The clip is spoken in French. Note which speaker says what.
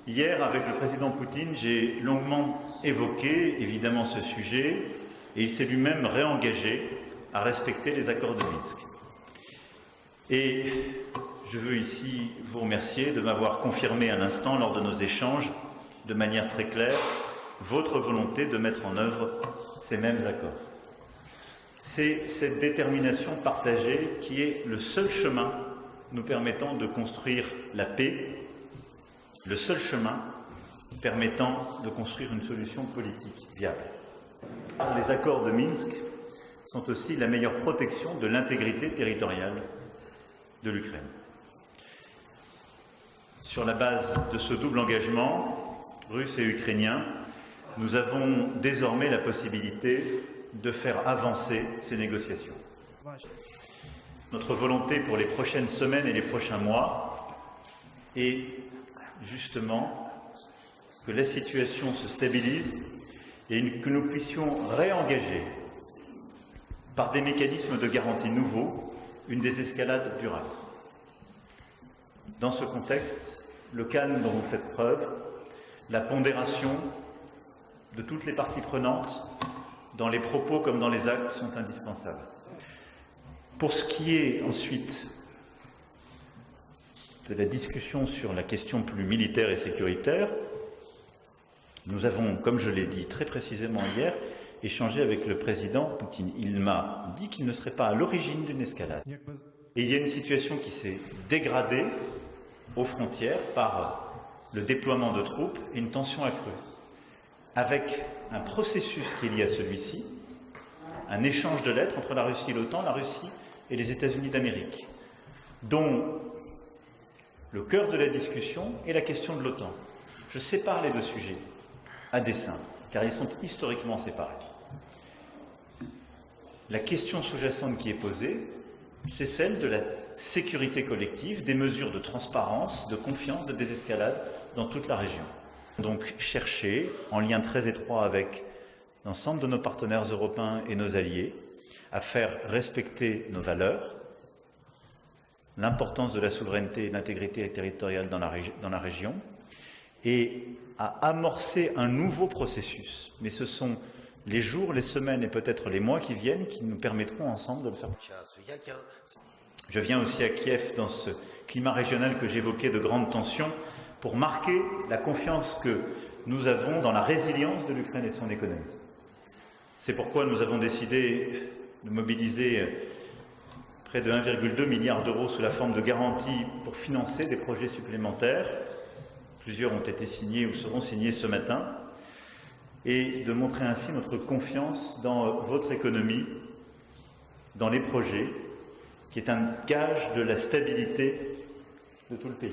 Speaker 1: Hier, avec le président Poutine, j'ai longuement évoqué évidemment ce sujet et il s'est lui-même réengagé à respecter les accords de Minsk. Et je veux ici vous remercier de m'avoir confirmé à l'instant, lors de nos échanges, de manière très claire, votre volonté de mettre en œuvre ces mêmes accords. C'est cette détermination partagée qui est le seul chemin nous permettant de construire la paix, le seul chemin permettant de construire une solution politique viable. Les accords de Minsk sont aussi la meilleure protection de l'intégrité territoriale de l'Ukraine. Sur la base de ce double engagement, russe et ukrainien, nous avons désormais la possibilité de faire avancer ces négociations. Notre volonté pour les prochaines semaines et les prochains mois est justement que la situation se stabilise et que nous puissions réengager par des mécanismes de garantie nouveaux une désescalade durable. Dans ce contexte, le calme dont vous faites preuve, la pondération de toutes les parties prenantes, dans les propos comme dans les actes, sont indispensables. Pour ce qui est ensuite de la discussion sur la question plus militaire et sécuritaire, nous avons, comme je l'ai dit très précisément hier, échangé avec le président Poutine. Il m'a dit qu'il ne serait pas à l'origine d'une escalade. Et il y a une situation qui s'est dégradée aux frontières par le déploiement de troupes et une tension accrue, avec un processus qui est lié à celui-ci, un échange de lettres entre la Russie et l'OTAN, la Russie et les États-Unis d'Amérique, dont le cœur de la discussion est la question de l'OTAN. Je sépare les deux sujets à dessein, car ils sont historiquement séparés. La question sous-jacente qui est posée, c'est celle de la sécurité collective, des mesures de transparence, de confiance, de désescalade dans toute la région. Donc chercher, en lien très étroit avec l'ensemble de nos partenaires européens et nos alliés, à faire respecter nos valeurs, l'importance de la souveraineté et de l'intégrité territoriale dans la région, et à amorcer un nouveau processus. Mais ce sont les jours, les semaines et peut-être les mois qui viennent qui nous permettront ensemble de le faire. Je viens aussi à Kiev dans ce climat régional que j'évoquais de grande tension pour marquer la confiance que nous avons dans la résilience de l'Ukraine et de son économie. C'est pourquoi nous avons décidé de mobiliser près de 1,2 milliard d'euros sous la forme de garanties pour financer des projets supplémentaires. Plusieurs ont été signés ou seront signés ce matin, et de montrer ainsi notre confiance dans votre économie, dans les projets, qui est un gage de la stabilité de tout le pays.